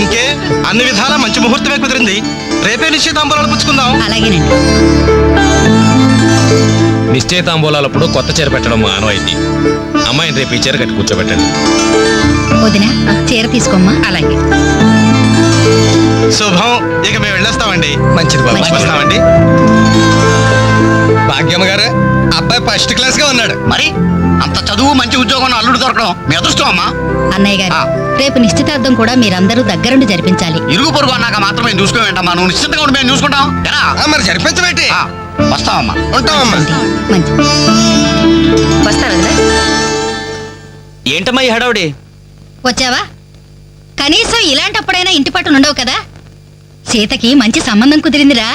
ఇంకే అన్ని విధాలా మంచి ముహూర్తమే కుదిరింది. రేపే నిశ్చితాంబూలాలు పుచ్చుకుందాం. అలాగేనండి. నిశ్చయితాంబూలాలప్పుడు కొత్త చీర పెట్టడం ఆనవాయితీ. అమ్మాయిని రేపు ఈ చీర కట్టి కూర్చోబెట్టండి. వదినా చీర తీసుకోమ్మా. అలాగే. శుభం. ఇక మేము వెళ్ళొస్తామండి. మంచిది బాబు. వస్తామండి. భాగ్యమ్మ గారు, అబ్బాయి ఫస్ట్ క్లాస్ గా ఉన్నాడు. మరి అంత చదువు మంచి ఉద్యోగం అల్లుడు దొరకడం మీ అదృష్టం అమ్మా. అన్నయ్య గారు, రేపు నిశ్చితార్థం కూడా మీరందరూ దగ్గరుండి జరిపించాలి. ఇరుగు పొరుగు అన్నాక మాత్రమే చూసుకోవేంటమ్మా. నువ్వు నిశ్చితంగా ఉండి మేము చూసుకుంటాం. మరి జరిపించబెట్టి వస్తావమ్మా. ఉంటామమ్మా. మంచి వస్తాను. ఏంటమ్మా ఈ హడావుడి? వచ్చావా? కనీసం ఇలాంటప్పుడైనా ఇంటి పట్టున ఉండవు కదా. సీతకి మంచి సంబంధం కుదిరిందిరా.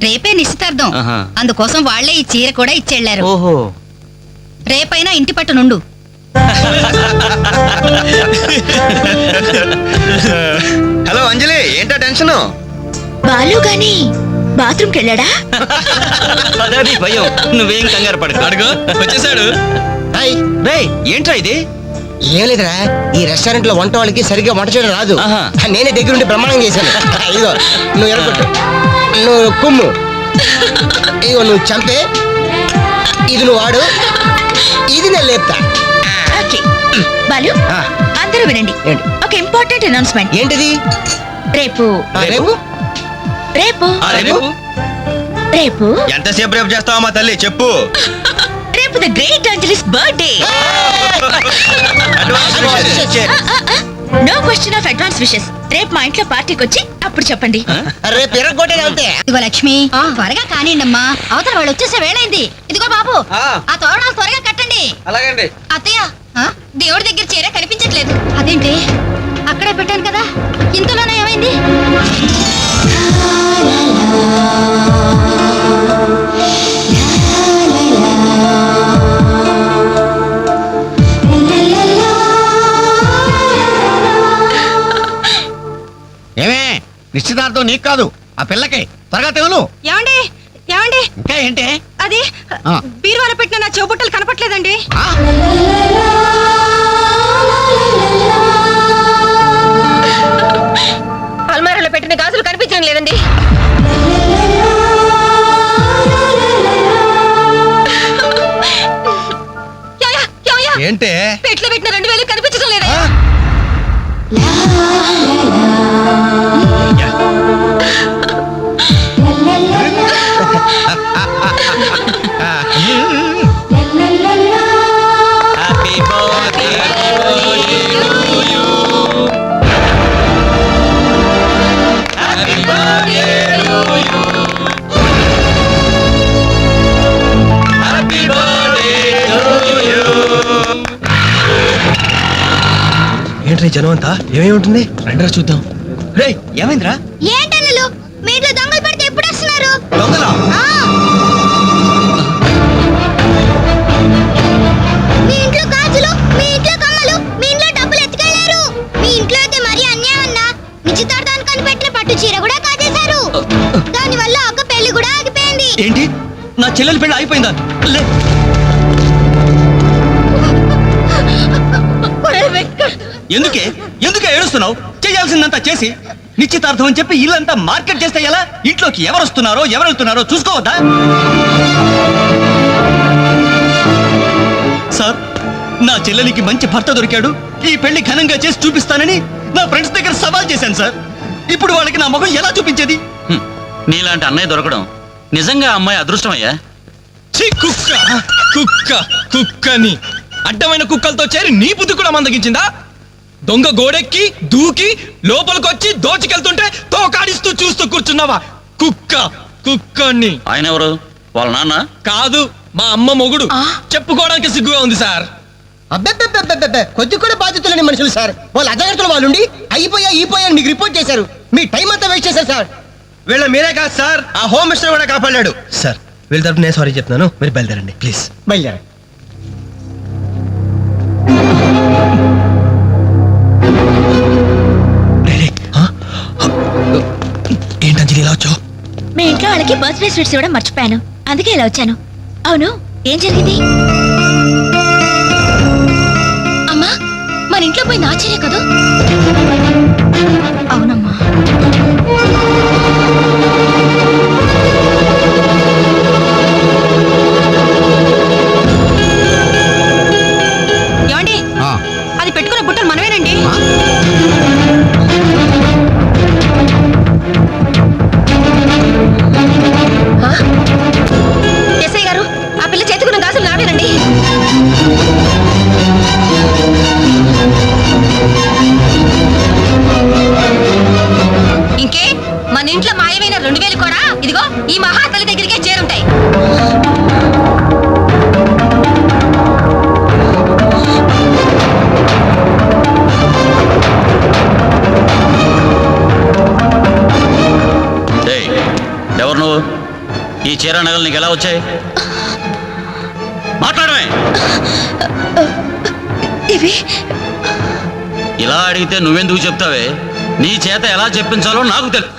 రేపే నిశ్చితార్థం. అందుకోసం వాళ్లే ఈ చీర కూడా ఇచ్చెళ్లారు. ఓహో, రేపైనా ఇంటి పట్టునుండు. హలో అంజలి, ఏంటా టెన్షన్? బాలు గాని బాత్రూమ్కి వెళ్ళాడా? అదే భయం. నువ్వేం కంగారు పడకు. అడుగు వచ్చేసాడు. రేయ్, ఏంట్రా ఇది? ఏం లేదురా, ఈ రెస్టారెంట్ లో వంట వాళ్ళకి సరిగ్గా వంట చేయడం రాదు. నేనే దగ్గరుండి ప్రమాణం చేశాను. ఇదిగో నువ్వు ఎరగొట్టు, నువ్వు కుమ్ము, ఇదిగో నువ్వు చంపే, ఇది నువ్వు వాడు, ఇది నేను లేపుతా. ఓకే బాలు, అందరూ వినండి. ఒక ఇంపార్టెంట్ అనౌన్స్మెంట్. ఏంటిది? రేపు రేపు రేపు రేపు రేపు ఎంతసేపు రేపు చేస్తావా మా తల్లి చెప్పు. రేపు the great Anjali's birthday. No question of advance wishes. రేపు మా ఇంట్లో పార్టీకి వచ్చి అప్పుడు చెప్పండి. రేపు ఎరగొట్టేది అంతే. ఇదిగో లక్ష్మి, త్వరగా కానివ్వండమ్మా, అవతల వాళ్ళు వచ్చేసే వేళైంది. ఇదిగో బాబు, ఆ తోరణాలు త్వరగా కట్టండి. అలాగండి. అత్తయ్య, దేవుడి దగ్గర చీర కనిపించట్లేదు. అదేంటి? అక్కడే పెట్టాను కదా, ఇంతలోనే ఏమైంది? ఏమే, నిశ్చితార్థం నీకు కాదు ఆ పిల్లకి. త్వరగా తెలు. ఏమండి ఏమండి, ఇంకా ఏంటి? అది బీరువాలో పెట్టిన నా చెవుబుట్టలు కనపట్లేదండి. అల్మారాలో పెట్టిన గాజులు కనిపించడం లేదండి. ఏంటే? పెట్లో పెట్టిన 2000 కనిపించడం లేదా? Happy birthday to you. Happy birthday to you. Happy birthday to you. Entry జనం అంతా? ఏమేమి ఉంటుంది? రండిరా చూద్దాం. రే ఏమైందిరా? ఏంటన్నలు, మీ ఇంట్లో దొంగలు పడితే ఎప్పుడు వస్తున్నారు? దొంగలా? మీ ఇంట్లో గాజులు, మీ ఇంట్లో కమ్మలు, మీ ఇంట్లో డబ్బులు ఎత్తుకెళ్లారు. మీ ఇంట్లో అయితే మరీ అన్యాయం అన్నా. నిశ్చితార్థానికి కనిపెట్టిన పట్టు చీర కూడా కాజేశారు. దానివల్ల ఒక పెళ్లి కూడా ఆగిపోయింది. ఏంటి, నా చెల్లెలి పెళ్లి అయిపోయిందా? ఎందుకే ఎందుకే ఏడుస్తున్నావు? చేయాల్సిందంతా చేసి నిశ్చితార్థం అని చెప్పి ఇల్లంతా మార్కెట్ చేస్తే ఎలా? ఇంట్లోకి ఎవరు వస్తున్నారో ఎవరు వెళ్తున్నారో చూసుకోవద్దా? సార్, నా చెల్లెలికి మంచి భర్త దొరికాడు, ఈ పెళ్లి ఘనంగా చేసి చూపిస్తానని నా ఫ్రెండ్స్ దగ్గర సవాల్ చేశాను సార్. ఇప్పుడు వాళ్ళకి నా ముఖం ఎలా చూపించేది? నీలాంటి అన్నయ్య దొరకడం నిజంగా అమ్మాయి అదృష్టమయ్యా. కుక్క కుక్క కుక్కని అడ్డమైన కుక్కలతో చేరి నీ బుద్ధి కూడా మందగించిందా? దొంగ గోడెక్కి దూకి లోపలికొచ్చి దోచుకెళ్తుంటే తోకాడిస్తూ చూస్తూ కూర్చున్నావా? కుక్క కుక్కని. ఆయన ఎవరు? వాళ్ళ నాన్న కాదు, మా అమ్మ మొగుడు. చెప్పుకోవడానికి సిగ్గుగా ఉంది సార్. అబ్బెబ్బెబ్బెబ్బెబ్బె, కొద్ది కూడా బాధ్యత లేని మనుషులు సార్. వాళ్ళు అజాగ్రత్తలు వాళ్ళుండి అయిపోయా మీకు రిపోర్ట్ చేశారు. మీ టైం అంతా వేస్ట్ చేశారు సార్. వీళ్ళ మీరే కాదు సార్, ఆ హోమ్ మినిస్టర్ కూడా కాపాడాడు సార్. వీళ్ళ తరపు నేను సారీ చెప్తున్నాను, మీరు బయలుదేరండి ప్లీజ్. బయలుదేరా. ఏంటంజలి ఇలా వచ్చావు? మీ ఇంట్లో వాళ్ళకి బర్త్డే స్వీట్స్ ఇవ్వడం మర్చిపోయాను, అందుకే ఇలా వచ్చాను. అవును, ఏం జరిగింది? అమ్మా, మన ఇంట్లో పోయింది ఆశ్చర్య కదూ. చీర నగలు నీకు ఎలా వచ్చాయి? మాట్లాడమే. ఇవి ఇలా అడిగితే నువ్వెందుకు చెప్తావే? నీ చేత ఎలా చెప్పించాలో నాకు తెలుసు.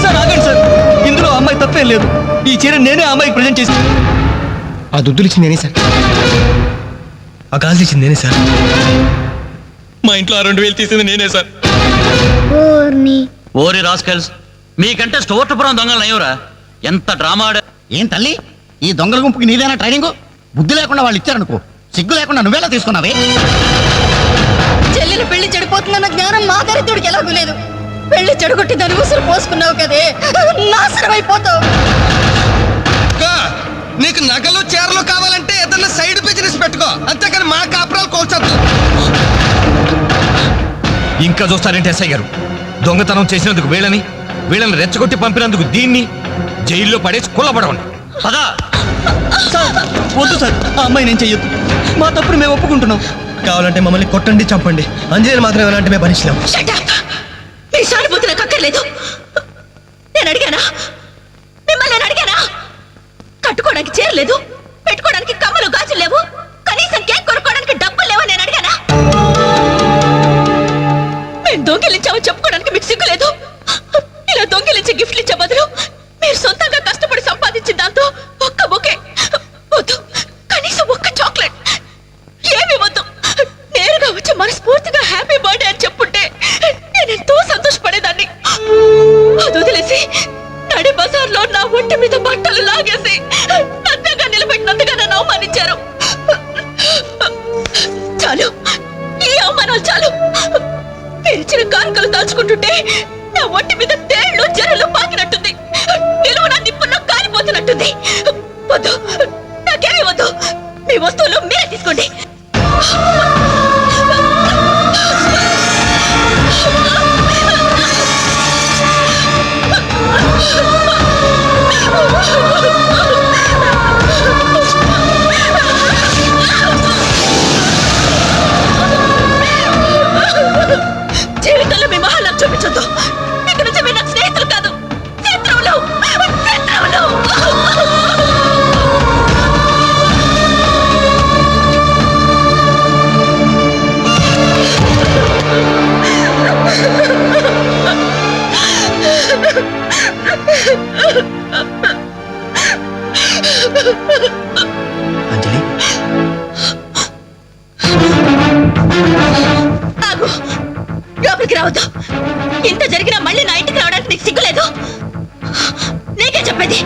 సార్ ఆగండి సార్, ఇందులో అమ్మాయి తప్పేం లేదు. ఈ చీర నేనే అమ్మాయికి ప్రజెంట్ చేసి. ఆ దుద్దులు ఇచ్చింది నేనే సార్, ఆ గాజులు ఇచ్చింది నేనే సార్. మా ఇంట్లో ఆ 2000 తీసింది నేనే సార్. ఓరి రాస్కెల్స్, మీకంటే స్టోర్టపురం దొంగలు అయ్యవరా? ఎంత డ్రామా ఆడా. ఏం తల్లి, ఈ దొంగల గుంపుకి నీదేనా ట్రైనింగ్? బుద్ధి లేకుండా వాళ్ళు ఇచ్చారనుకో, సిగ్గు లేకుండా నువ్వేలా తీసుకున్నావే? చెల్లెలు పెళ్లి చెడిపోతుందన్న జ్ఞానం మా దరిద్రుడికి ఎలాగూ లేదు. పెళ్లి చెడగొట్టి దాని ఉసురు పోసుకున్నావు కదే, నాశనం అయిపోతావు. నీకు నగలు చీరలు కావాలంటే ఏదన్నా సైడ్ బిజినెస్ పెట్టుకో, అంతేకాని మా కాపురాలు కోల్చొద్దు. ఇంకా చూస్తారంటే ఎస్ఐ గారు, దొంగతనం చేసినందుకు వీళ్ళని రెచ్చగొట్టి పంపినందుకు దీన్ని జైల్లో పడేసి కుల్లబడవండి. పదా. సార్ వద్దు సార్, ఆ అమ్మాయి నేను చెయ్యొద్దు. మా తప్పుడు మేము ఒప్పుకుంటున్నాం. కావాలంటే మమ్మల్ని కొట్టండి, చంపండి, అంజలి మాత్రం ఎలాంటి మేము భరించలేము. Shut up! మీ సానుభూతి నాకు అక్కర్లేదు. నేను అడిగానా? మిమ్మల్ని నేను అడిగానా? కట్టుకోవడానికి చీర లేదు, పెట్టుకోవడానికి కమ్మలు గాజులు లేవు, కనీసం కేక్ కొనుక్కోవడానికి డబ్బులు లేవని నేను అడిగానా? మేము దొంగిలించామని చెప్పుకోవడానికి మీకు సిగ్గు లేదు. ఇలా దొంగిలించే గిఫ్ట్లు ఇచ్చే బదులు మీరు సొంతంగా కష్టపడి సంపాదించిన దాంతో ఒక్క బొకే వద్దు, కనీసం ఒక్క చాక్లెట్ ఏమి వద్దు. నేరుగా వచ్చి మనస్ఫూర్తిగా హ్యాపీ బర్త్డే అని చెప్పుంటే నేను ఎంతో సంతోషపడేదాన్ని. అది వదిలేసి నడి బజార్లో నా ఒంటి మీద బట్టలు లాగేసి నన్నగా నిలబెట్టినందుగా నన్ను అవమానించారు. చాలు, ఈ అవమానాలు చాలు. తెరిచిన కానుకలు దాచుకుంటుంటే నా ఒంటి మీద తేళ్లు జరలు పాకినట్టుంది, నిలువున నిప్పుల్లో కాలిపోతున్నట్టుంది. వద్దు, నాకేమీ వద్దు. మీ వస్తువులు మీరే తీసుకోండి. జీవితంలో మీ మహాలం చూపించొద్దు. ఇక్కడ నుంచి మీరు నాకు స్నేహితులు కాదు, శత్రువులు. అంజలి, ఆగు, లోపలికి రావద్దు. ఇంత జరిగినా మళ్ళీ నా ఇంటికి రావడానికి నీకు సిగ్గులేదు? నీకే చెప్పేది,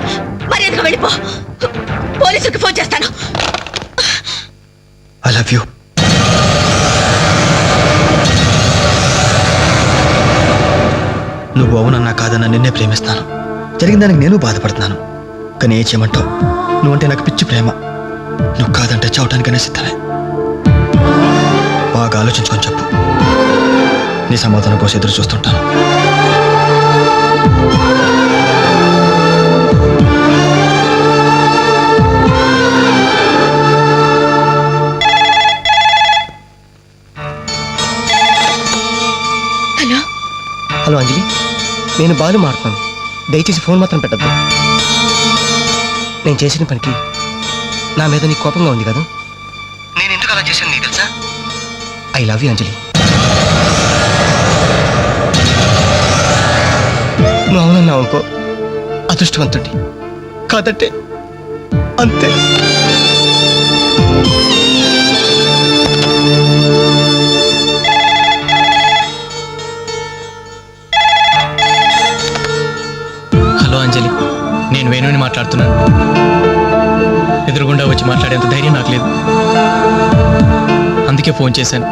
మర్యాదగా వెళ్ళిపో. పోలీసుకి ఫోన్ చేస్తాను. I love you. నువ్వు అవునన్నా కాదన్నా నిన్నే ప్రేమిస్తాను. జరిగిన దానికి నేను బాధపడుతున్నాను, కానీ ఏం చేయమంటావు? నువ్వంటే నాకు పిచ్చి ప్రేమ. నువ్వు కాదంటే చావటానికనే సిద్ధమే. బాగా ఆలోచించుకొని చెప్పు, నీ సమాధానం కోసం ఎదురు చూస్తుంటాను. హలో హలో అంజలి, నేను బాలు మాట్లాడుతున్నాను. దయచేసి ఫోన్ మాత్రం పెట్టద్దు. నేను చేసిన పనికి నా మీద నీకు కోపంగా ఉంది కదా? నేను ఎందుకు అలా చేశాను నీకు తెలుసా? ఐ లవ్ యూ అంజలి. నువ్వు అవునన్నావు అనుకో, అదృష్టవంతుడి. కాదంటే అంతే. హలో అంజలి, నేను వేణుని మాట్లాడుతున్నాను. ఎదురుగుండా వచ్చి మాట్లాడేంత ధైర్యం నాకు లేదు, అందుకే ఫోన్ చేశాను.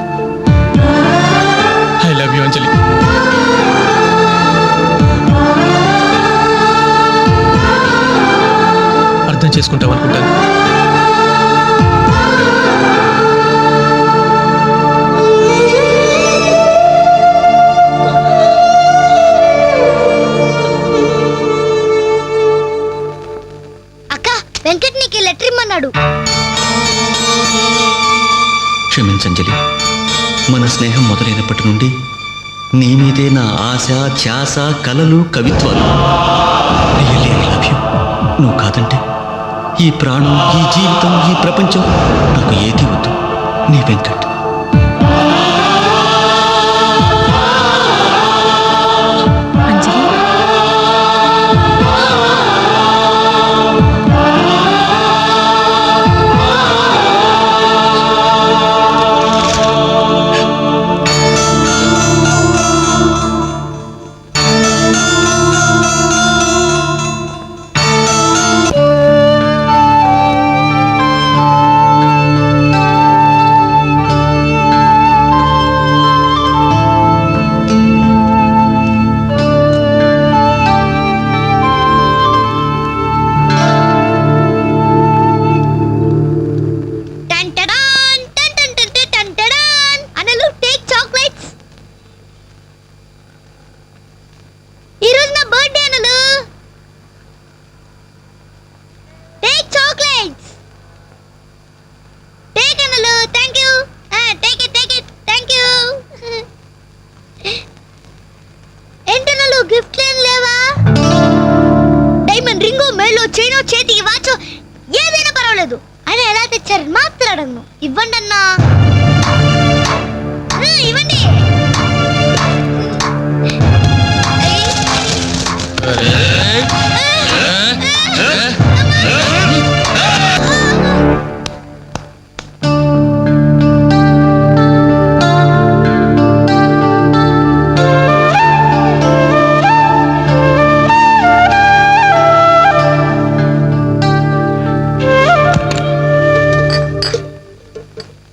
ఐ లవ్ యూ అంజలి. అర్థం చేసుకుంటావు అనుకుంటాను. అక్క, వెంకట్ నీకు లెటర్ ఇమ్మన్నాడు. క్షమించంజలి, మన స్నేహం మొదలైనప్పటి నుండి నీ మీదే నా ఆశ, ధ్యాస, కలలు, కవిత్వాలు. Really I love you. నువ్వు కాదంటే ఈ ప్రాణం, ఈ జీవితం, ఈ ప్రపంచం నాకు ఏది వద్దు. నీ వెంకట్. అంజలి, టంటడాన్, టంటడాన్. అనలు టేక్ చాక్లెట్స్. ఈ రోజు నా బర్త్డే అనలు. Take chocolates. టేక్ అనలు. థాంక్యూ. Take it. థాంక్యూ. ఏంటనలు గిఫ్ట్ ఏం లేవా? డైమండ్ రింగు, మెల్లో చైనో, చేతికి వాచో ఏదైనా పర్వాలేదు. అని ఎలా తెచ్చారని మాట్లాడను. ఇవ్వండి అన్నా. ఇవ్వండి.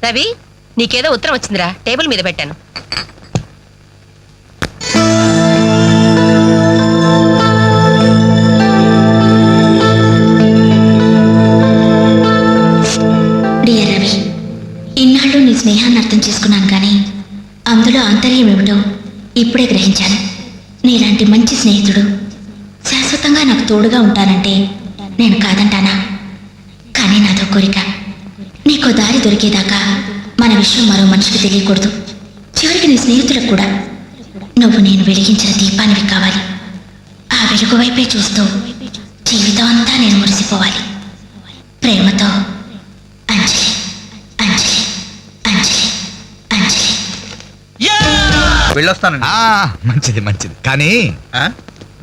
రవి, నీకేదో ఉత్తరం వచ్చిందిరా, టేబుల్ మీద పెట్టాను. డియర్ రవి, ఇన్నాళ్ళు నీ స్నేహాన్ని అర్థం చేసుకున్నాను, కానీ అందులో ఆంతర్యం ఏమిటో ఇప్పుడే గ్రహించాను. నీలాంటి మంచి స్నేహితుడు శాశ్వతంగా నాకు తోడుగా ఉంటానంటే నేను కాదంటానా? కానీ నాదో కోరిక, నీకో దారి దొరికేదాకా మన విషయం మరో మనిషికి తెలియకూడదు. చివరికి నీ స్నేహితులకు కూడా నువ్వు నేను వెలిగించిన దీపానివి కావాలి. ఆ వెలుగు వైపే చూస్తూ జీవితం అంతా నేను మురిసిపోవాలి. ప్రేమతో అంజలి. అంజలి అంజలి అంజలి. వెళ్ళొస్తానండి. మంచిది మంచిది, కానీ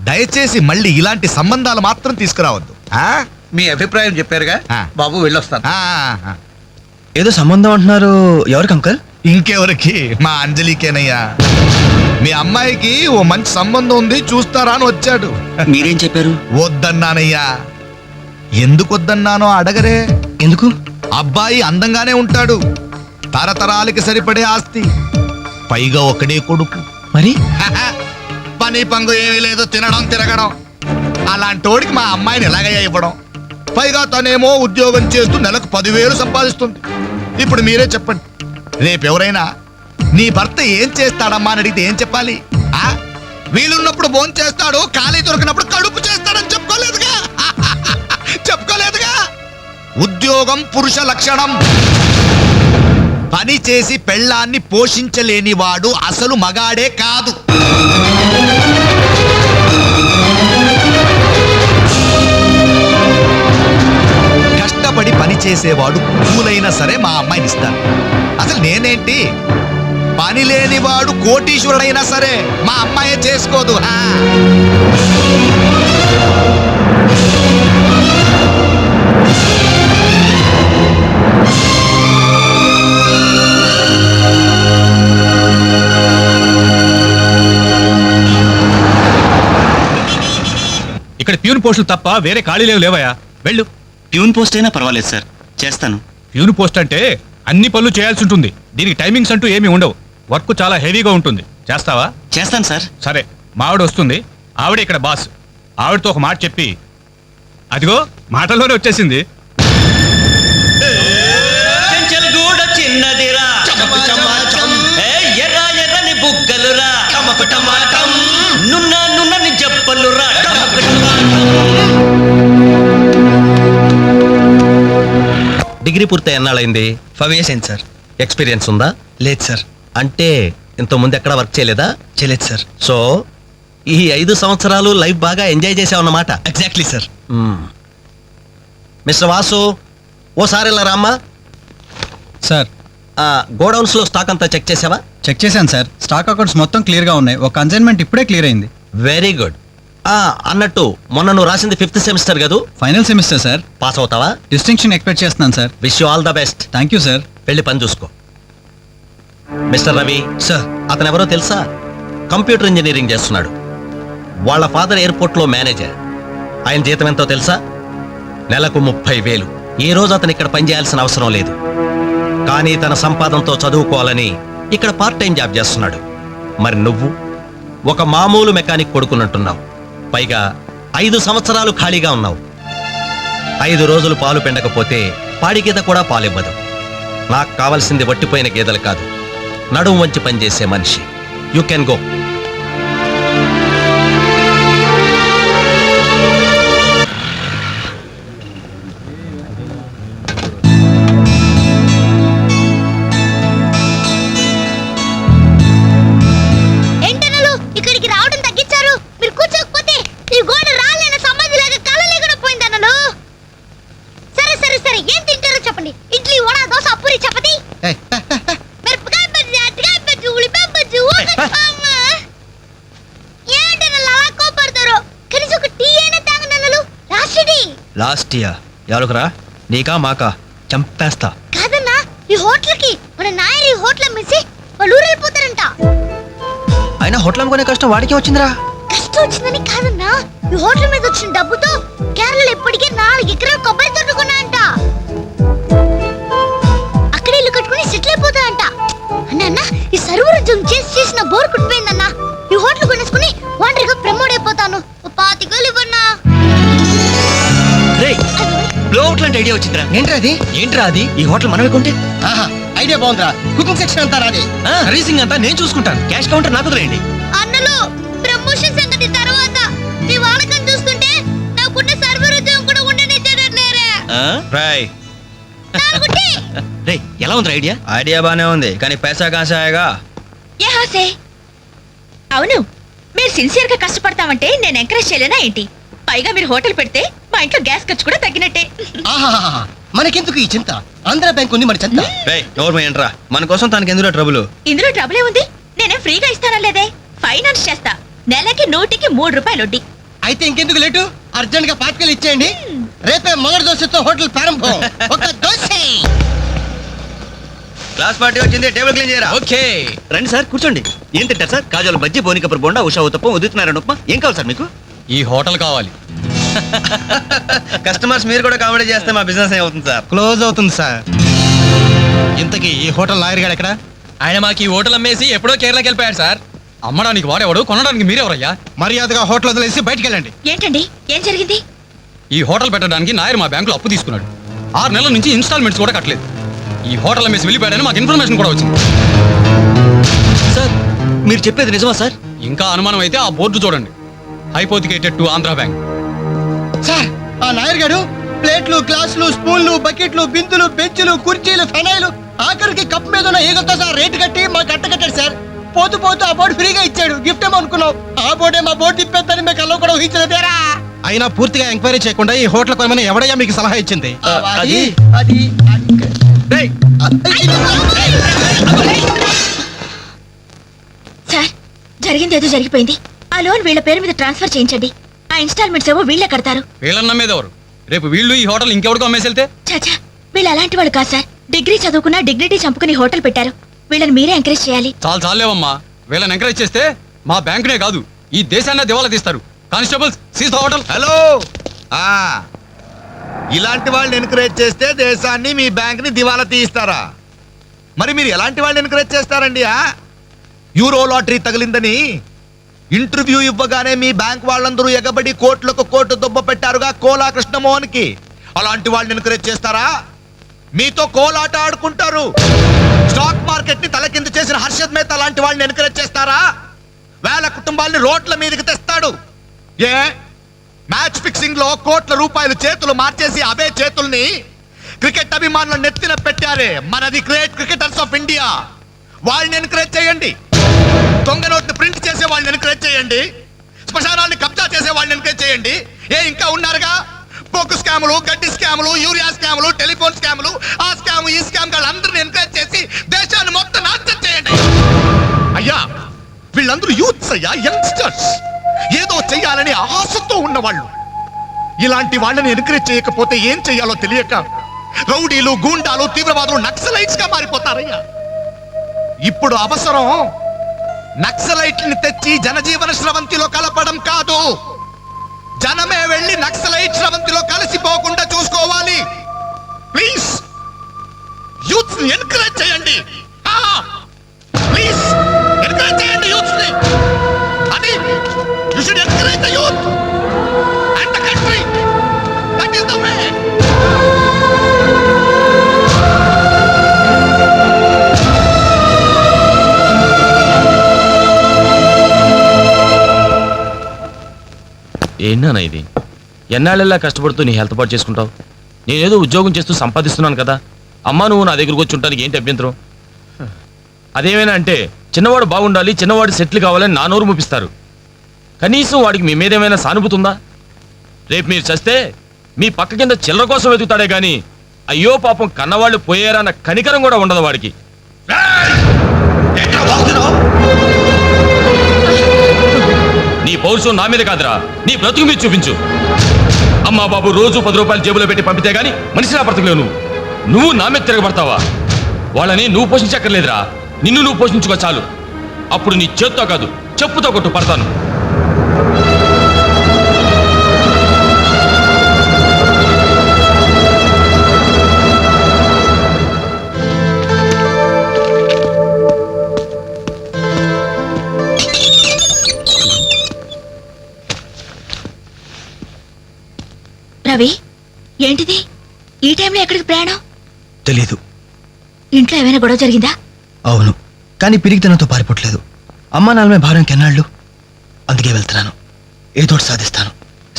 దయచేసి మళ్ళీ ఇలాంటి సంబంధాలు మాత్రం తీసుకురావద్దు. మీ అభిప్రాయం చెప్పారుగా బాబు, వెళ్ళొస్తాను. ఏదో సంబంధం అంటున్నారు. ఎవరికి అంకల్? ఇంకెవరికి? మా అంజలికేనయ్యా. మీ అమ్మాయికి ఓ మంచి సంబంధం ఉంది, చూస్తారా అని వచ్చాడు. మీరేం చెప్పారు? వద్దన్నానయ్యా. ఎందుకు వద్దన్నానో అడగరే. ఎందుకు? అబ్బాయి అందంగానే ఉంటాడు, తరతరాలకి సరిపడే ఆస్తి, పైగా ఒకడే కొడుకు. మరి పని పంగు ఏమీ లేదు, తినడం తిరగడం. అలాంటోడికి మా అమ్మాయిని ఎలాగయ్యా ఇవ్వడం? పైగా తనేమో ఉద్యోగం చేస్తూ నెలకు 10,000 సంపాదిస్తుంది. ఇప్పుడు మీరే చెప్పండి, రేపెవరైనా నీ భర్త ఏం చేస్తాడమ్మా అని అడిగితే ఏం చెప్పాలి? వీలున్నప్పుడు భోజనం చేస్తాడు, ఖాళీ దొరికినప్పుడు కడుపు చేస్తాడని చెప్పుకోలేదుగా. చెప్పుకోలేదుగా. ఉద్యోగం పురుష లక్షణం. పని చేసి పెళ్ళాన్ని పోషించలేని వాడు అసలు మగాడే కాదు. కష్టపడి పని చేసేవాడు పువ్వులైనా సరే మా అమ్మాయిని ఇస్తాను. అసలు నేనేంటి, పని లేనివాడు కోటీశ్వరుడైనా సరే మా అమ్మాయే చేసుకోదు. ఇక్కడ ప్యూన్ పోస్టులు తప్ప వేరే ఖాళీ లేవయా. వెళ్ళు. ప్యూన్ పోస్ట్ అయినా పర్వాలేదు సార్, చేస్తాను. ప్యూన్ పోస్ట్ అంటే అన్ని పనులు చేయాల్సి ఉంటుంది. దీనికి టైమింగ్స్ అంటూ ఏమీ ఉండవు. వర్క్ చాలా హెవీగా ఉంటుంది. చేస్తావా? చేస్తాను సార్. సరే, మా ఆవిడ వస్తుంది. ఆవిడ ఇక్కడ బాస్. ఆవిడతో ఒక మాట చెప్పి, అదిగో మాటల్లోనే వచ్చేసింది. చిన్నదిరా ఎర్ర ఎర్రని బుగ్గలురా, నున్న నున్నని చెప్పలురా. డిగ్రీ పూర్తి ఎన్నాళ్ళైంది? 5 years అయింది సార్. ఎక్స్పీరియన్స్ ఉందా? లేదు సార్. అంటే ఇంత ముందు ఎక్కడ వర్క్ చేయలేదా? చేయలేదు సార్. సో ఈ 5 సంవత్సరాలు లైఫ్ బాగా ఎంజాయ్ చేసావన్నమాట. Exactly sir. మిస్టర్ వాసు, ఓసారి ఇలా రామ్మా. సార్, గోడౌన్స్ లో స్టాక్ అంతా చెక్ చేసావా? చెక్ చేశాను సార్. స్టాక్ అకౌంట్స్ మొత్తం క్లియర్గా ఉన్నాయి. ఒక కన్సైన్మెంట్ ఇప్పుడే క్లియర్ అయింది. Very good. అన్నట్టు మొన్న నువ్వు రాసింది 5th సెమిస్టర్ కదూ? Final semester sir. పాస్ అవుతావా? డిస్టింక్షన్ ఎక్స్పెక్ట్ చేస్తున్నాను sir. Wish you all the best. Thank you sir. వెళ్ళి పని చూసుకో. Mister Ravi sir. అతను ఎవరో తెలుసా? కంప్యూటర్ ఇంజనీరింగ్ చేస్తున్నాడు. వాళ్ళ ఫాదర్ ఎయిర్పోర్ట్ లో మేనేజర్. ఆయన జీతం ఎంతో తెలుసా? నెలకు 30,000. ఈ రోజు అతను ఇక్కడ పని చేయాల్సిన అవసరం లేదు, కానీ తన సంపాదనతో చదువుకోవాలని ఇక్కడ పార్ట్ టైం జాబ్ చేస్తున్నాడు. మరి నువ్వు ఒక మామూలు మెకానిక్ కొడుకున్నట్టున్నావు. పైగా 5 సంవత్సరాలు ఖాళీగా ఉన్నావు. 5 రోజులు పాలు పెండకపోతే పాడి గీత కూడా పాలివ్వదు. నాకు కావాల్సింది వట్టిపోయిన గేదెలు కాదు, నడుము వంచి పనిచేసే మనిషి. You can go. ఏంటనలు ఇక్కడికి రావడం తగ్గించారు? మీరు కూర్చోకపోతే ఈ గోడ రాలేన సంబంధం లేక కళ్ళలే కూడా పోయిందనలు. సరే సరే సరే, ఏం తింటారో చెప్పండి. ఇడ్లీ, వడ, దోశ, పూరి, చపాతి, మిరపకాయ బజ్జీ, అరటికాయ బజ్జీ, ఉల్లిపాయ బజ్జీ. ఏంటనలు అలా కోపడతారు? కనీసం ఒక టీ అయినా తాగనలు. Last year ఎవరుకురా? నీకా మాకా? చంపేస్తా. కాదన్నా, ఈ హోటల్కి మన నాయర్ ఈ హోటల్ అమ్మేసి వాళ్ళు ఊరు వెళ్ళిపోతారంట. అయినా హోటల్ అమ్ముకునే కష్టం వాడికే వచ్చిందిరా. కష్టం వచ్చిందని కాదన్నా, ఈ హోటల్ మీద వచ్చిన డబ్బుతో కేరళలో ఇప్పటికే 4 ఎకరాల కొబ్బరి తోట కొన్నాయంట. అక్కడే ఇల్లు కట్టుకుని సెటిల్ అయిపోతాయంట. అన్న ఈ సర్వర్ ఉద్యోగం చేసిన బోర్ కుట్టిపోయిందన్నా. ఈ హోటల్ కొనేసుకుని వాండర్గా ప్రమోట్ అయిపోతాను. 25,000 ఇవ్వన్నా. ఐడియా వచ్చిందిరా. ఏంట్రా అది? ఈ హోటల్ మనమే కొంటే ఐడియా బాగుందిరా. కుకింగ్ సెక్షన్ అంతా రాదే. సర్వీసింగ్ అంతా నేను చూసుకుంటాను. క్యాష్ కౌంటర్ నాకు వదిలేయండి. అన్నలు, ప్రమోషన్ సంగతి తర్వాత. మీ వాడకం చూస్తుంటే నాకున్న సర్వర్ ఉద్యోగం కూడా ఉండనిచ్చేటట్లేరే. రాయ్. రే, ఎలా ఉందిరా ఐడియా? ఐడియా బానే ఉంది, కానీ పైసా కాసాయగా. ఏ హాసే? అవును, మీరు సిన్సియర్ గా కష్టపడతామంటే నేను ఎంకరేజ్ చేయలేనా ఏంటి? పైగా మీరు హోటల్ పెడితే మా ఇంట్లో గ్యాస్ ఖర్చు కూడా తగ్గినట్టే. మనకెందుకు ఈ చింత? ఆంధ్ర బ్యాంక్ ఉంది మన చింత. నోర్మ ఏంట్రా, మన కోసం తనకి ఎందులో ట్రబుల్? ఇందులో ట్రబుల్ ఏముంది? నేనే ఫ్రీగా ఇస్తానా లేదే? ఫైనాన్స్ చేస్తా. నెలకి 100కి 3 రూపాయలు వడ్డీ. అయితే ఇంకెందుకు లేటు? అర్జెంట్ గా పార్టీలు ఇచ్చేయండి. రేపే మొదటి దోశతో హోటల్ ప్రారంభం. ఒక దోశ. క్లాస్ పార్టీ వచ్చింది, టేబుల్ క్లీన్ చేయరా. ఓకే, రండి సార్, కూర్చోండి. ఏం తింటారు సార్? కాజాలు బజ్జీ, బోనికపూర్ బోండా, ఉషా ఉత్తప్పం, ఉదితనారాయణ ఉప్మా. ఏం కావాలి సార్ మీకు? ఈ హోటల్ కావాలి. కస్టమర్స్ మీరు కూడా కామెడీ చేస్తే మా బిజినెస్ అవుతుంది సార్. క్లోజ్ అవుతుంది సార్. ఇంతకీ ఈ హోటల్ లాయర్ గారు ఎక్కడ? ఆయన మాకు ఈ హోటల్ అమ్మేసి ఎప్పుడో కేరళకి వెళ్ళిపోయాడు సార్. అమ్మడానికి వాడేవాడు, కొనడానికి మీరెవరయ్యా? మర్యాదగా హోటల్ వదిలేసి బయటికి వెళ్ళండి. ఏంటండి, ఏం జరిగింది? ఈ హోటల్ పెట్టడానికి నాయర్ మా బ్యాంకులో అప్పు తీసుకున్నాడు. 6 నెలల నుంచి ఇన్స్టాల్మెంట్స్ కూడా కట్టలేదు. ఈ హోటల్ అమ్మేసి వెళ్ళిపోయాడని మాకు ఇన్ఫర్మేషన్ కూడా వచ్చింది. సార్, మీరు చెప్పేది నిజమా సార్? ఇంకా అనుమానం అయితే ఆ బోర్డు చూడండి, hypothecated to Andhra bank. Sir, ఆ నాయర్ గారు ప్లేట్లు, గ్లాసులు, స్పూన్లు, బకెట్లు, బిందులు, బెంచులు, కుర్చీలు, ఫెనాయిలు, ఆఖరికి కప్ మీద ఉన్న ఈగతో సార్ రేటు కట్టి మాకు కట్ట కట్టాడు సార్. పోతూ పోతూ ఆ బోర్డు ఫ్రీగా ఇచ్చాడు. గిఫ్ట్ ఏమో అనుకున్నాం. ఆ బోర్డే మా బోర్డు తిప్పేద్దని మీకు అలా కూడా ఊహించలేదేరా? అయినా పూర్తిగా ఎంక్వైరీ చేయకుండా ఈ హోటల్ కొనమని ఎవడయ్యా మీకు సలహా ఇచ్చింది? అది అది సార్, జరిగింది ఏదో జరిగిపోయింది. ఆ లోన్ వీళ్ళ పేరు మీద ట్రాన్స్ఫర్ చేయించండి. ఆ ఇన్స్టాల్మెంట్స్ ఏవో వీళ్ళే కడతారు. వీళ్ళని నమ్మేదెవరు? రేపు వీళ్ళు ఈ హోటల్ ఇంకెవరికో అమ్మేసి వెళ్తే? చాచా, వీళ్ళు అలాంటి వాళ్ళు కాదు సార్. డిగ్రీ చదువుకున్నా డిగ్నిటీ చంపుకుని హోటల్ పెట్టారు. వీళ్ళని మీరే ఎంకరేజ్ చేయాలి. చాలేవమ్మా. వీళ్ళని ఎంకరేజ్ చేస్తే మా బ్యాంకునే కాదు, ఈ దేశాన్ని దివాలా తీస్తారు. Constables, seize the hotel. Hello, ఇలాంటి వాళ్ళని ఎంకరేజ్ చేస్తే దేశాన్ని, మీ బ్యాంక్ ని దివాలా తీయిస్తారా? మరి మీరు ఎలాంటి వాళ్ళని ఎంకరేజ్ చేస్తారండి? యూరో లాటరీ తగిలిందని ఇంటర్వ్యూ ఇవ్వగానే మీ బ్యాంక్ వాళ్ళందరూ ఎగబడి కోట్లకు కోట్లు దుబ్బ పెట్టారుగా కోలా కృష్ణమోహన్ కి. అలాంటి వాళ్ళని ఎంకరేజ్ చేస్తారా? మీతో కోలాట ఆడుకుంటారు. స్టాక్ మార్కెట్ ని తలకింద చేసిన హర్షద్ మేహతా లాంటి వాళ్ళని ఎంకరేజ్ చేస్తారా? వేల కుటుంబాలని రోడ్ల మీదకి తెస్తాడు. మ్యాచ్ ఫిక్సింగ్ లో కోట్ల రూపాయలు చేతులు మార్చేసి అవే చేతుల్ని క్రికెట్ అభిమానులు నెత్తిన పెట్టారే, మనది గ్రేట్ క్రికెటర్స్ ఆఫ్ ఇండియా. వాళ్ళని ఎంకరేజ్ చేయండి. దొంగ నోట్ని ప్రింట్ చేసే వాళ్ళని ఎంకరేజ్ చేయండి. శ్మశానాన్ని కబ్జా చేసే వాళ్ళని ఎంకరేజ్ చేయండి. ఇంకా ఉన్నారుగా పోకు స్కాములు, గడ్డి స్కాములు, యూరియా స్కాములు, టెలిఫోన్ స్కాములు, ఆ స్కామ్ ఈ స్కామ్ వాళ్ళందరినీ ఎంకరేజ్ చేసి దేశాన్ని మొత్తం నాశనం చేయండి. అయ్యా వీళ్ళందరూ యూత్స్ అయ్యా, యంగ్స్టర్స్, ఏదో చెయ్యాలని ఆశతో ఉన్నవాళ్ళు. ఇలాంటి వాళ్ళని ఎంకరేజ్ చేయకపోతే ఏం చెయ్యాలో తెలియక రౌడీలు, గూండాలు, తీవ్రవాదులు, నక్సలైట్స్ గా మారిపోతారయ్యా. ఇప్పుడు అవసరం నక్సలైట్ని తెచ్చి జనజీవన స్రవంతిలో కలపడం కాదు, జనమే వెళ్ళి నక్సలైట్ స్రవంతిలో కలిసిపోకుండా చూసుకోవాలి. ప్లీజ్ యూత్స్ ని ఎంకరేజ్ చేయండి. ప్లీజ్ ఎంకరేజ్ చేయండి యూత్స్ ని. అది you should encourage the youth and the country. That is the way. ఏంటన్నా ఇది? ఎన్నాళ్ళెల్లా కష్టపడుతూ నీ హెల్త్ పాటు చేసుకుంటావు? నేనేదో ఉద్యోగం చేస్తూ సంపాదిస్తున్నాను కదా, అమ్మా నువ్వు నా దగ్గరకు వచ్చి ఉంటానికి ఏంటి అభ్యంతరం? అదేమైనా అంటే చిన్నవాడు బాగుండాలి, చిన్నవాడు సెటిల్ కావాలని నా నోరు ముపిస్తారు. కనీసం వాడికి మీ మీద ఏమైనా సానుభూతి ఉందా? రేపు మీరు చస్తే మీ పక్క కింద చిల్లర కోసం వెతుకుతాడే గాని అయ్యో పాపం కన్నవాళ్ళు పోయారన్న కనికరం కూడా ఉండదు వాడికి. నీ పౌరుషం నా మీద కాదురా, నీ బ్రతుకు మీద చూపించు. అమ్మా బాబు రోజు 10 రూపాయలు జేబులో పెట్టి పంపితే గానీ మనిషిలా బ్రతకలేవు. నువ్వు నా మీద తిరగబడతావా? వాళ్ళని నువ్వు పోషించక్కర్లేదురా, నిన్ను నువ్వు పోషించుకో చాలు. అప్పుడు నీ చేత్తో కాదు చెప్పుతో కొట్టు పడతాను. రవి, ఏంటిది ఈ టైంలో ఎక్కడికి ప్రయాణం? తెలీదు. ఇంట్లో ఏమైనా గొడవ జరిగిందా? అవును, కానీ పిరిగితనంతో పారిపోవట్లేదు. అమ్మా నాన్నమే భారం కెన్నాళ్ళు. అందుకే వెళ్తున్నాను. ఏదో సాధిస్తాను.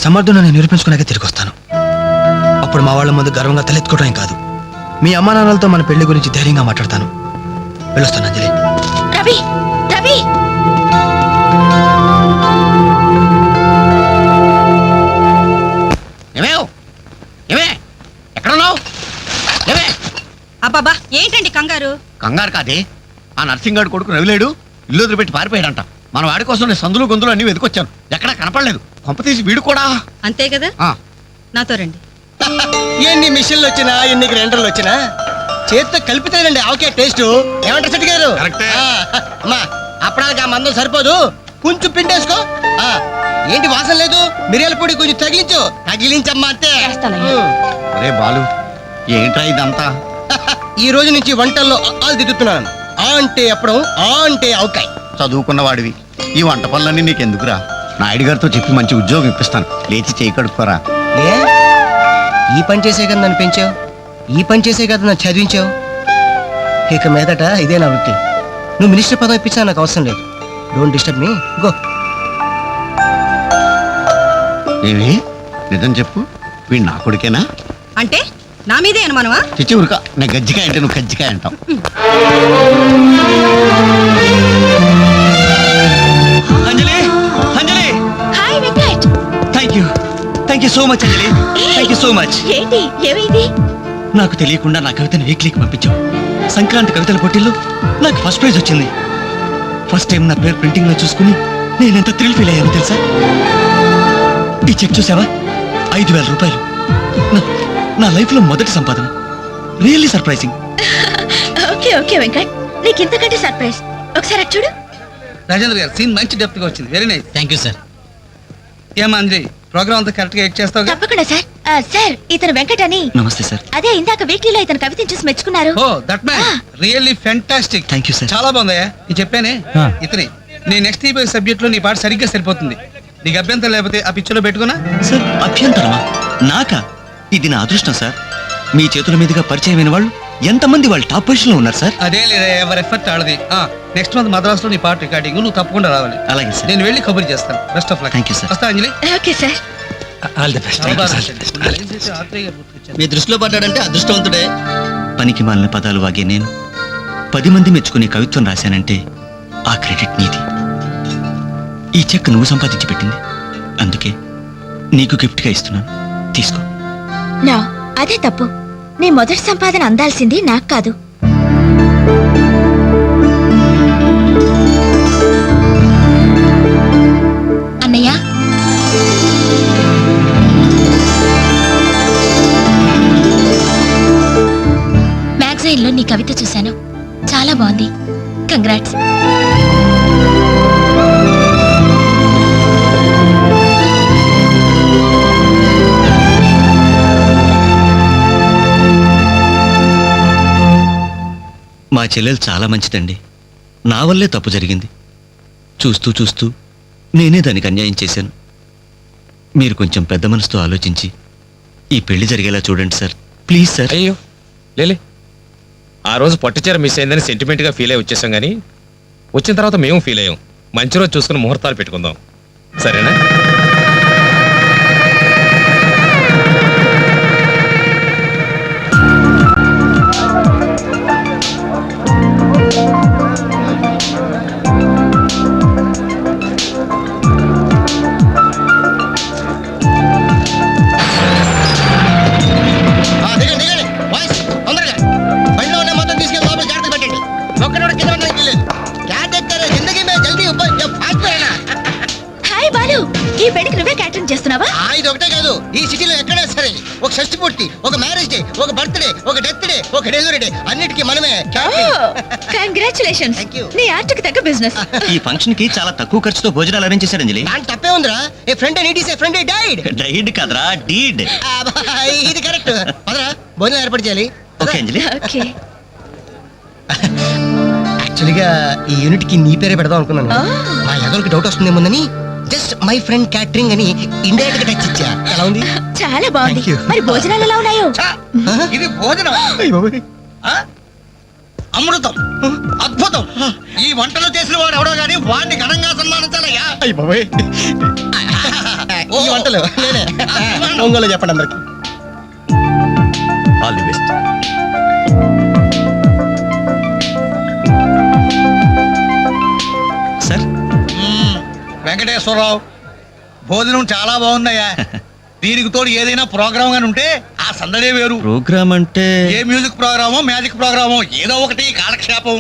సమర్థుని నిరూపించుకున్నాక తిరిగి వస్తాను. అప్పుడు మా వాళ్ళ ముందు గర్వంగా తలెత్తుకోవడం కాదు, మీ అమ్మా నాన్నలతో మన పెళ్లి గురించి ధైర్యంగా మాట్లాడతాను. వెళ్ళొస్తాను అంజలి. రవి, రవి, ఎక్కడున్నావు? అబ్బాబా ఏంటండి కంగారు? కంగారు కాదే, ఆ నర్సింగాడు కొడుకు రవిలేడు, ఇల్లు వదిలిపెట్టి పారిపోయాడంట. మన వాడి కోసం నేను సందులు గొంతులు అన్ని వెతుకొచ్చాను, ఎక్కడా కనపడలేదు. కొంప తీసి వీడు కూడా. అంతే కదా, నాతో రండి. ఎన్ని మిషన్లు వచ్చినా, ఎన్ని గ్రైండర్లు వచ్చినా చేతితో కలిపితేనండి ఆవకే టేస్ట్. ఏమంటారు శెట్టి గారు? అమ్మా అప్పడానికి ఆ మందం సరిపోదు, కొంచెం పిండేసుకో. ఏంటి వాసన లేదు? మిరియాల పొడి కొంచెం తగిలించమ్మా అంతే. అరే బాలు, ఏంట్రా ఇదంతా? ఈ రోజు నుంచి వంటల్లో ఆలు దిద్దుతున్నాను. ఆ అంటే అప్పడం, ఆ అంటే ఆవకాయ. చదువుకున్న వాడివి, ఈ వంట పనులన్నీ నీకెందుకురా? నాయుడు గారితో చెప్పి మంచి ఉద్యోగం ఇప్పిస్తాను, లేచి చేయి కడుక్కోరా. ఈ పని చేసే కదా నన్ను పెంచావు, ఈ పని చేసే కదా నన్ను చదివించావు. ఇక మీదట ఇదే నా వృత్తి. నువ్వు మినిస్టర్ పదవి ఇప్పించా నాకు అవసరం లేదు. Don't disturb me, go. ఏమి నిజం చెప్పు, వీడు నా కొడుకేనా? అంటే నా మీదే అనుమానమా? చిచ్చి ఉరుక, నేను గజ్జికాయ అంటే నువ్వు కజ్జికాయ అంటావు. Anjali, Anjali, hi Venkat. Thank you so much Anjali, thank you so much. ఏంటి ఏమైంది? నాకు తెలియకుండా నా కవితను వీక్లీకి పంపించావు. సంక్రాంతి కవితల పోటీల్లో నాకు ఫస్ట్ ప్రైజ్ వచ్చింది. ఫస్ట్ టైం నా పేరు ప్రింటింగ్ లో చూసుకుని నేనెంత థ్రిల్ ఫీల్ అయ్యాను తెలుసా? ఈ చెక్ చూసావా? 5,000 రూపాయలు. నా లైఫ్ లో మొదటి సంపాదన. Really surprising. Okay okay Venkat, నీకు ఇంతకంటే సర్ప్రైజ్. ఒకసారి అటు చూడు. రాజేంద్ర గారు సీన్ మంచి డెప్త్ గా వచ్చింది. Very nice. Thank you sir. ఏమా అంజలి, ప్రోగ్రామ్ అంతా కరెక్ట్ గా ఎడ్ చేస్తావు? తప్పకుండా సార్. సార్ ఇతను వెంకట్ అని. నమస్తే సార్. అదే ఇందాక వీక్లీలో ఇతను కవితను చూసి మెచ్చుకున్నారు. Oh that man really fantastic. Thank you sir. చాలా బాగుందయ్యా. నేను చెప్పానే ఇతని నీ నెక్స్ట్ సబ్జెక్ట్ లో నీ పాట సరిగ్గా సరిపోతుంది. నీకు అభ్యంతరం లేకపోతే ఆ పిక్చర్ లో పెట్టుకున్నా. సార్ అభ్యంతరమా? నాకా? ఇది నా అదృష్టం సార్. మీ చేతుల మీదుగా పరిచయమైన వాళ్ళు ఎంతమంది వాళ్ళు టాప్ పొజిషన్ లో ఉన్నారు సార్. అదే లేదా, ఎవరి ఎఫర్ట్ ఆడది. నెక్స్ట్ మంత్ మద్రాసులో నీ పాట రికార్డింగ్, నువ్వు తప్పకుండా రావాలి. అలాగే సార్. నేను వెళ్ళి కబుర్ చేస్తాను. Best of luck. Thank you sir. వస్తా Anjali. Okay sir. All the best. మీ దృష్టిలో పడ్డాడంటే అదృష్టవంతుడే. పనికి మాలిన పదాలు వాగే నేను 10 మంది మెచ్చుకునే కవిత్వం రాశానంటే ఆ క్రెడిట్ నీది. ఈ చెక్ నువ్వు సంపాదించి పెట్టింది, అందుకే నీకు గిఫ్ట్గా ఇస్తున్నాను, తీసుకో. నా అదే తప్పు. నీ మొదటి సంపాదన అందాల్సింది నాకు కాదు. అన్నయ్య, మ్యాగజైన్లో నీ కవిత చూశాను, చాలా బాగుంది. కంగ్రాట్స్. మా చెల్లెలు చాలా మంచిదండి. నా వల్లే తప్పు జరిగింది. చూస్తూ చూస్తూ నేనే దానికి అన్యాయం చేశాను. మీరు కొంచెం పెద్ద మనసుతో ఆలోచించి ఈ పెళ్లి జరిగేలా చూడండి సార్, ప్లీజ్ సార్. అయ్యో లేలే, ఆ రోజు పట్టుచీర మిస్ అయిందని సెంటిమెంట్గా ఫీల్ అయ్యి వచ్చేసాం, కానీ వచ్చిన తర్వాత మేము ఫీల్ అయ్యాం. మంచి రోజు చూసుకుని ముహూర్తాలు పెట్టుకుందాం, సరేనా? హాయ్ బాలు, ఈ పెళ్లికి నువ్వే క్యాటరింగ్ చేస్తున్నావా? ఇది ఒకటే కాదు, ఈ సిటీలో ఎక్కడైనా సరే ఒక షష్టి పూర్తి, ఒక మ్యారేజ్ డే, ఒక బర్త్డే, ఒక డెత్ డే, ఒక డెలివరీ డే, అన్నిటికీ మనమే కంగ్రాచులేషన్స్. నీ ఆర్ట్కి తగ్గ బిజినెస్. ఈ ఫంక్షన్ కి చాలా తక్కువ ఖర్చుతో భోజనాలు అరేంజ్ చేశారు అంజలి. దాని తప్పే ఉందిరా. A friend need is a friend died. Died కాదురా, డీడ్. ఇది కరెక్ట్. పదరా భోజనం ఏర్పాటు చేయాలి. ఓకే అంజలి. ఓకే. యాక్చువల్గా ఈ యూనిట్ కి నీ పేరే పెడదాం అనుకున్నాను. మా ఎదరికి డౌట్ వస్తుందేమోనని జస్ట్ మై ఫ్రెండ్ క్యాటరింగ్ అని ఇండైరెక్ట్ గా టచ్ ఇచ్చా. ఎలా ఉంది? చాలా బాగుంది. మరి భోజనాలు ఎలా ఉన్నాయో? ఇది భోజనం, అమృతం, అద్భుతం. ఈ వంటలు చేసిన వాడు ఎవడో గానీ వాడిని ఘనంగా సన్మానించాలయ్యా. ఈ వంటలు నేనే. ఒంగోలు చెప్పండి అందరికి. All the best. Sir Venkateswararao, భోజనం చాలా బాగుందయ్యా. దీనికి తోడు ఏదైనా ప్రోగ్రామ్ గాని ఉంటే ఆ సందడే వేరు. ప్రోగ్రామ్ అంటే ఏ మ్యూజిక్ ప్రోగ్రామో మ్యాజిక్ ప్రోగ్రామో ఏదో ఒకటి కాలక్షేపం.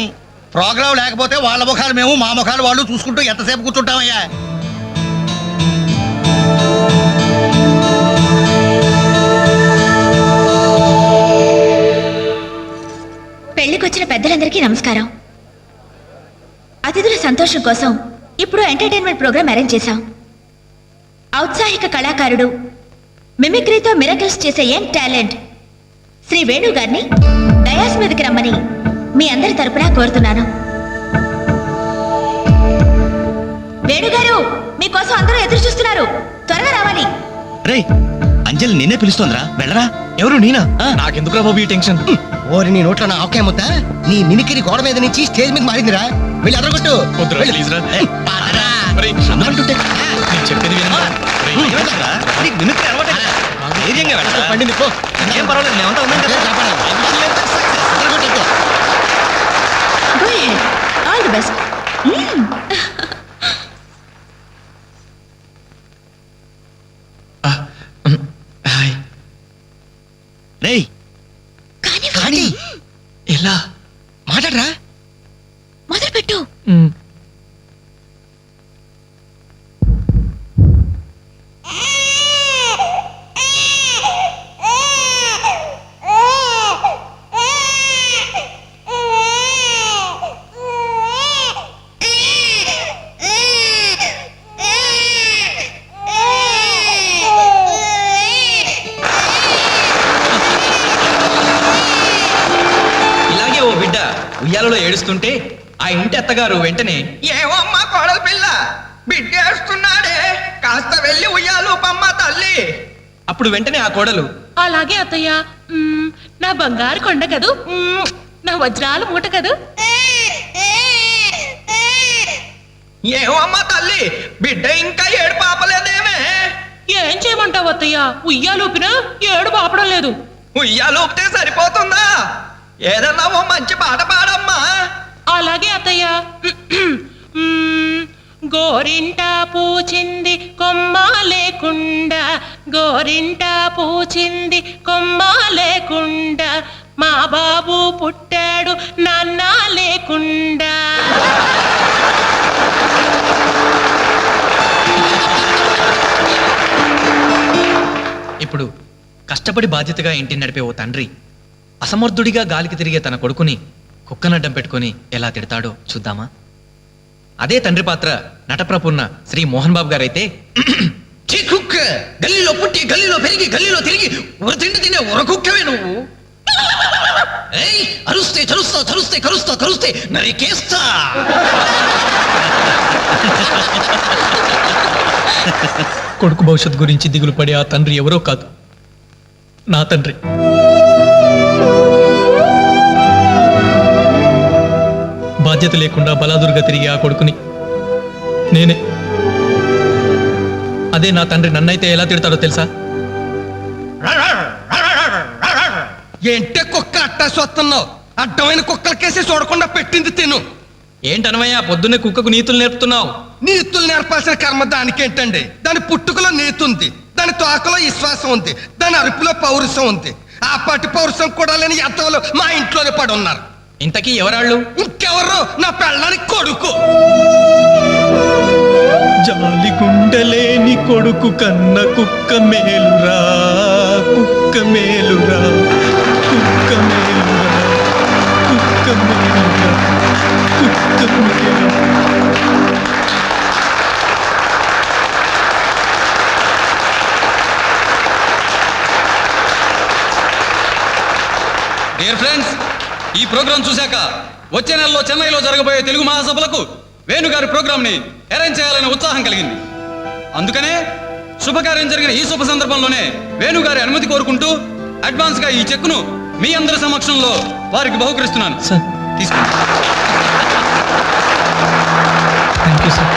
ప్రోగ్రామ్ లేకపోతే వాళ్ళ ముఖాలు మేము, మా ముఖాలు వాళ్ళు చూసుకుంటూ ఎంతసేపు కూర్చుంటామయ్యా. పెళ్లికొచ్చిన పెద్దలందరికీ నమస్కారం. అతిథుల సంతోషం కోసం ఇప్పుడు ఎంటర్టైన్మెంట్ ప్రోగ్రామ్ అరేంజ్ చేశాం. ఔత్సాహిక కళాకారుడు, మిమిక్రీతో మిరకల్స్ చేసే యంగ్ టాలెంట్ శ్రీ వేణు గారిని డయాస్ మీదకి రమ్మని మీ అందరి తరపున కోరుతున్నాను. వేణుగారు, మీకోసం అందరూ ఎదురు చూస్తున్నారు, త్వరగా రావాలి. రే అంజలి నిన్నే పిలుస్తోందిరా, వెళ్ళరా. ఎవరు నేనా? నాకెందుకురా బాబు ఈ టెన్షన్? ఓరి నీ నోట్లో నా ఆవకాయ ముద్ద. నీ మిమిక్రీ గోడ మీద నుంచి స్టేజ్ మీద మారిందిరా. వెళ్ళి అదరగొట్టు. పండింది పో. ఏం పర్వాలేదు, మేమంతా ఉన్నాం కదా. Go ahead. All the best. రేయ్ కానీ ఎలా మాట్లాడరా. మొదలుపెట్టు. ఇలాగే ఓ బిడ్డ ఉయ్యాలలో ఏడుస్తుంటే ఆ ఇంటి అత్తగారు వెంటనే, ఏమో అమ్మా కోడల పిల్ల బిడ్డేస్తున్నాడే, కాస్త వెళ్ళి ఉయ్యాలు పమ్మ తల్లి. అప్పుడు వెంటనే ఆ కోడలు, అలాగే అత్తయ్య. నా బంగారు కొండ కదూ, నా వజ్రాల మూట కదూ. ఏమో అమ్మా తల్లి, బిడ్డ ఇంకా ఏడు పాపలేదేమే. ఏం చేయమంటావు అత్తయ్య? ఉయ్యాలూపినా ఏడు పాపడం లేదు. ఉయ్యాలోపితే సరిపోతుందా? ఏదన్నా ఓ మంచి పాట పాడమ్మా. అలాగే అత్తయ్య. గోరింట పూచింది కొమ్మ లేకుండా, గోరింట పూచింది కొమ్మ లేకుండా, మా బాబు పుట్టాడు నాన్న లేకుండా. ఇప్పుడు కష్టపడి బాధ్యతగా ఇంటిని నడిపే ఓ తండ్రి అసమర్థుడిగా గాలికి తిరిగే తన కొడుకుని కుక్కనడ్డం పెట్టుకుని ఎలా తిడతాడో చూద్దామా? అదే తండ్రి పాత్ర నటప్రపున్న శ్రీ మోహన్ బాబు గారైతే, కుక్క గల్లీలో పుట్టి గల్లీలో పెరిగి గల్లీలో తిరిగి తిండి తినే ఉరకుక్కవే నువ్వు. ఏయ్, అరుస్తే చరుస్తా చరుస్తే కరుస్తా కరుస్తే నరికేస్తా. కొడుకు భవిష్యత్ గురించి దిగులు పడే ఆ తండ్రి ఎవరో కాదు, నా తండ్రి. బాధ్యత లేకుండా బలాదురుగా తిరిగి ఆ కొడుకుని నేనే. అదే నా తండ్రి నన్నైతే ఎలా తిడతాడో తెలుసా? ఏంటే కుక్క అట్టా సొస్తున్నావు? అడ్డమైన కుక్కలకేసి చూడకుండా పెట్టింది తిను. ఏంటనవయ్యా పొద్దున్నే కుక్కకు నీతులు నేర్పుతున్నావు? నీతులు నేర్పాల్సిన కర్మ దానికేంటండి? దాని పుట్టుకలో నీతి ఉంది, దాని తోకలో విశ్వాసం ఉంది, దాని అరుపులో పౌరుషం ఉంది. ఆ పాటి పౌరుషం కూడా లేని ఎంతలో మా ఇంట్లోనే పడి ఉన్నారు. ఇంతకీ ఎవరాళ్ళు? ఇంకెవరు? నా పెళ్ళానికి కొడుకు. జాలి గుండెలేని కొడుకు కన్న కుక్క మేలురా, కుక్క మేలురా, కుక్క మేలురా, కుక్క మేలురా, కుక్క మేలురా. డియర్ ఫ్రెండ్స్, ఈ ప్రోగ్రాం చూశాక వచ్చే నెలలో చెన్నైలో జరగబోయే తెలుగు మహాసభలకు వేణుగారి ప్రోగ్రామ్ ని అరేంజ్ చేయాలనే ఉత్సాహం కలిగింది. అందుకనే శుభకార్యం జరిగిన ఈ శుభ సందర్భంలోనే వేణుగారి అనుమతి కోరుకుంటూ అడ్వాన్స్ గా ఈ చెక్కును మీ అందరి సమక్షంలో వారికి బహుకరిస్తున్నాను. తీసుకోండి. Thank you sir.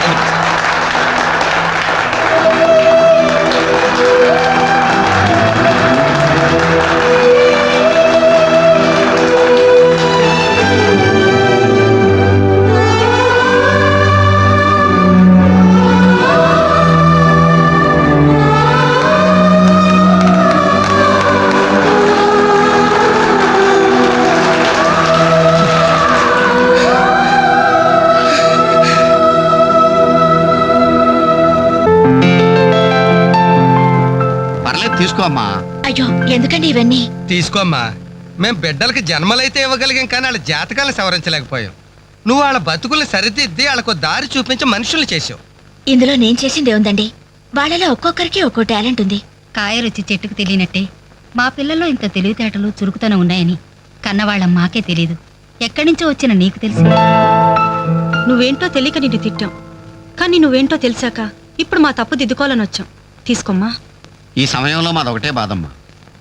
తీసుకో అమ్మా. అయ్యో ఎందుకండి ఇవన్నీ? తీసుకోమ్మా. మేం బిడ్డలకి జన్మలైతే ఇవ్వగలిగాం, కానీ వాళ్ళ జాతకాలను సవరించలేకపోయాం. నువ్వు వాళ్ళ బతుకుల్ని సరిదిద్ది వాళ్ళకు దారి చూపించి మనుషుల్ని చేసావు. ఇందులో నేను చేసింది ఏముందండి? వాళ్ళలో ఒక్కొక్కరికి ఒక్కో టాలెంట్ ఉంది. కాయ రుచి చెట్టుకు తెలియనట్టే మా పిల్లల్లో ఇంత తెలివితేటలు చురుకుతనం ఉన్నాయని కన్నవాళ్ళం మాకే తెలియదు. ఎక్కడి నుంచో వచ్చిన నీకు తెలిసి. నువ్వేంటో తెలియక నిన్ను తిట్టాం, కానీ నువ్వేంటో తెలిసాక ఇప్పుడు మా తప్పు దిద్దుకోవాలని వచ్చాం. తీసుకోమ్మా. ఈ సమయంలో మాదొకటే బాధమ్మా.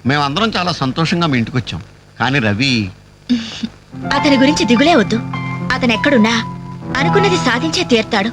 మేమందరం చాలా సంతోషంగా మీ ఇంటికి వచ్చాం, కానీ రవి అతని గురించి దిగులే వద్దు. అతను ఎక్కడున్నా అనుకున్నది సాధించే తీర్తాడు.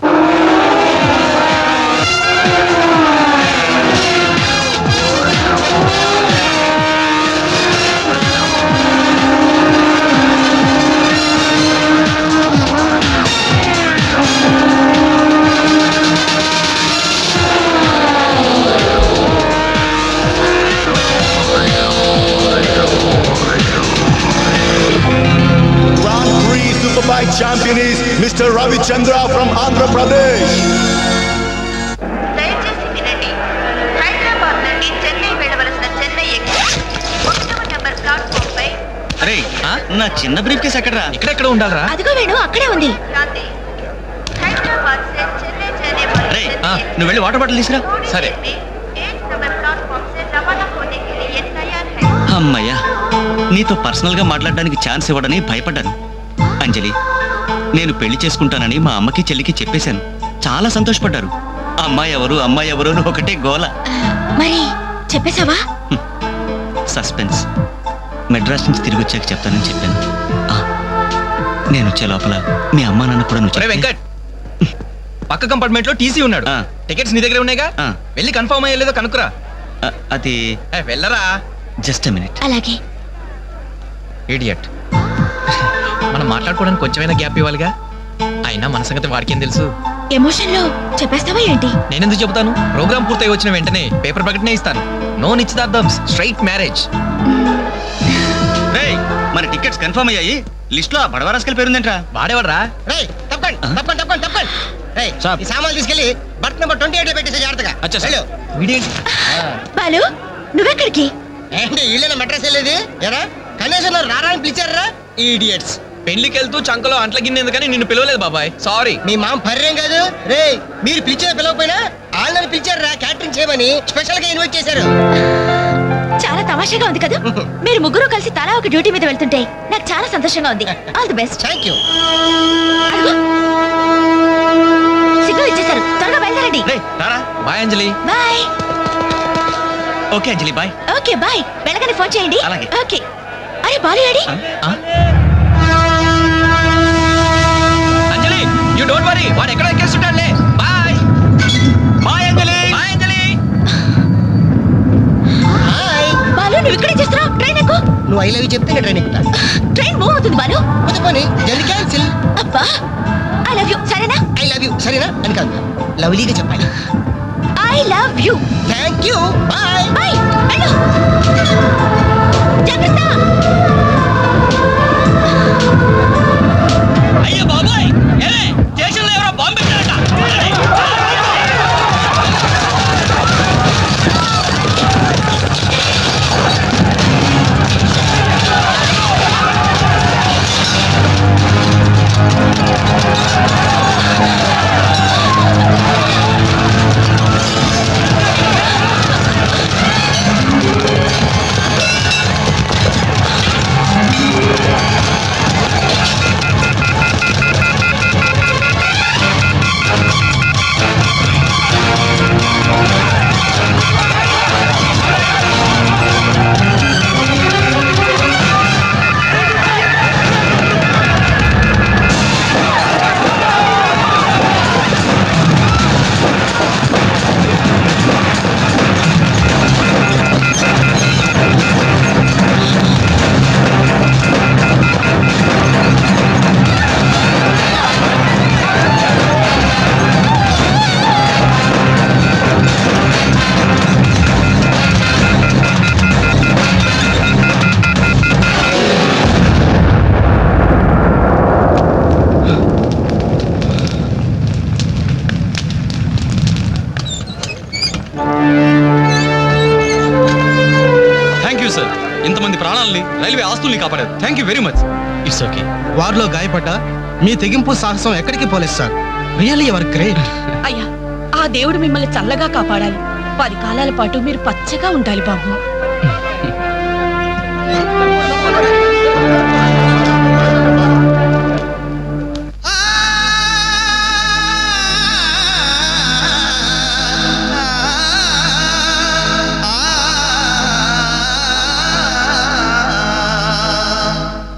Superbike champion is Mr. Ravi Chandra from Andhra Pradesh. దయచేసి వినండి. హైదరాబాద్ నుండి చెన్నై వెళ్ళవలసిన చెన్నై ఎక్స్ప్రెస్ 1వ నెంబర్ ప్లాట్ఫామ్ పై. అరే నా చిన్న బ్రీఫ్ కేసు ఎక్కడరా? ఇక్కడెక్కడ ఉండాలరా? అదిగో వేణు అక్కడే ఉంది. హైదరాబాద్ से చెన్నై जाने वाली అరే నువ్వు వెళ్ళి వాటర్ బాటిల్ తీసురా. సరే. 1 नंबर प्लेटफॉर्म से रवाना होने के लिए तैयार है. అమ్మయ్యా, నీతో పర్సనల్ గా మాట్లాడడానికి ఛాన్స్ ఇవ్వడని భయపడ్డాను. అంజలి, నేను పెళ్లి చేసుకుంటానని మా అమ్మకి చెల్లికి చెప్పేశాను. చాలా సంతోషపడ్డారు. అమ్మాయి ఎవరు అమ్మాయి ఎవరు అని ఒకటే గోల. మరి చెప్పేశావా? సస్పెన్స్. మెడ్రాస్ నుంచి తిరిగి వచ్చాక చెప్తానని చెప్పాను. నేను వచ్చే లోపల మీ అమ్మా నాన్న కూడా నువ్వు వెంకట్ పక్క కంపార్ట్మెంట్ లో టీసీ ఉన్నాడు. టికెట్స్ నీ దగ్గర ఉన్నాయిగా, వెళ్ళి కన్ఫర్మ్ అయ్యలేదో కనుక్కురా. అది వెళ్ళరా. Just minute. అలాగే. ఇడియట్. మనం మాట్లాడుకోవడానికి కొంచెమైనా గ్యాప్ ఇవ్వాలిగా. అయినా మన సంగతి వాడికేం తెలుసు. ఎమోషన్ లో చెప్పేస్తావా ఏంటి? నేనెందుకు చెబుతాను? ప్రోగ్రామ్ పూర్తయి వచ్చిన వెంటనే పేపర్ ప్రకటనే ఇస్తాను. నో నిశ్చితార్థం, స్ట్రైట్ మ్యారేజ్. మన టికెట్స్ కన్ఫర్మ్ అయ్యాయి. లిస్ట్ లో బడవరాస్కల్ పేరుందేంట్రా? వాడేవాడ్రా? తప్పండి. ఈ సామాన్లు తీసుకెళ్ళి బర్త్ నెంబర్ 28 లో పెట్టేసి జాగ్రత్తగా. బాలు నువ్వెక్కడికి? ఏంటి ఇళ్ళ మెడ్రస్ వెళ్ళేది? ఎరా కనీసం రారాని పిలిచారా ఈడియట్స్. పెళ్లికి వెళ్తూ చంకలో అంట్ల గిన్నెందుకని నిన్ను పిలవలేదు బాబాయ్, సారీ. మీ మామ పర్యం కాదు రే. మీరు పిలిచిన పిలవపోయినా వాళ్ళని పిలిచారా క్యాటరింగ్ చేయమని స్పెషల్ గా ఇన్వైట్ చేశారు. చాలా తమాషాగా ఉంది కదా. మీరు ముగ్గురు కలిసి తలా ఒక డ్యూటీ మీద వెళ్తుంటే నాకు చాలా సంతోషంగా ఉంది. All the best. Thank you. Signal ఇచ్చేశారు, త్వరగా బయలుదేరండి. Bye Anjali. Bye. Okay Anjali bye. Okay bye. వెళ్ళగానే ఫోన్ చేయండి. అలాగే. ఓకే. అరే బాలు ఏడి? అంజలి యు డోంట్ వరీ, వాడు ఎక్కడ ఎక్కేస్తుంటాడులే. Bye bye Anjali. Bye Anjali. Balu నువ్వు ఇక్కడే చేస్తున్నావు? ట్రైన్ ఎక్కు. నువ్వు ఐ లవ్ యూ చెప్తే ట్రైన్ ఎక్కుతా. ట్రైన్ మూవ్ అవుతుంది బాలు. పోనీ జల్ది క్యాన్సిల్. అబ్బా ఐ లవ్ యూ సరేనా? ఐ లవ్ యూ సరేనా అని కాదు, లవ్లీగా చెప్పాలి. I love you. Thank you. Bye. Bye. వెళ్ళు. జాగ్రత్త. అయ్యో బాబాయ్, ఏలే స్టేషన్లో ఎవరో బాంబు పెట్టారట. ఇంతమంది ప్రాణాలని, రైల్వే ఆస్తుల్ని కాపాడారు. Thank you very much. It's okay. వారిలో గాయపడ్డ మీ తెగింపు సాహసం ఎక్కడికి పోలేదు సార్. Really your great. అయ్యా ఆ దేవుడు మిమ్మల్ని చల్లగా కాపాడాలి. 10 కాలాల పాటు మీరు పచ్చగా ఉండాలి బాబు.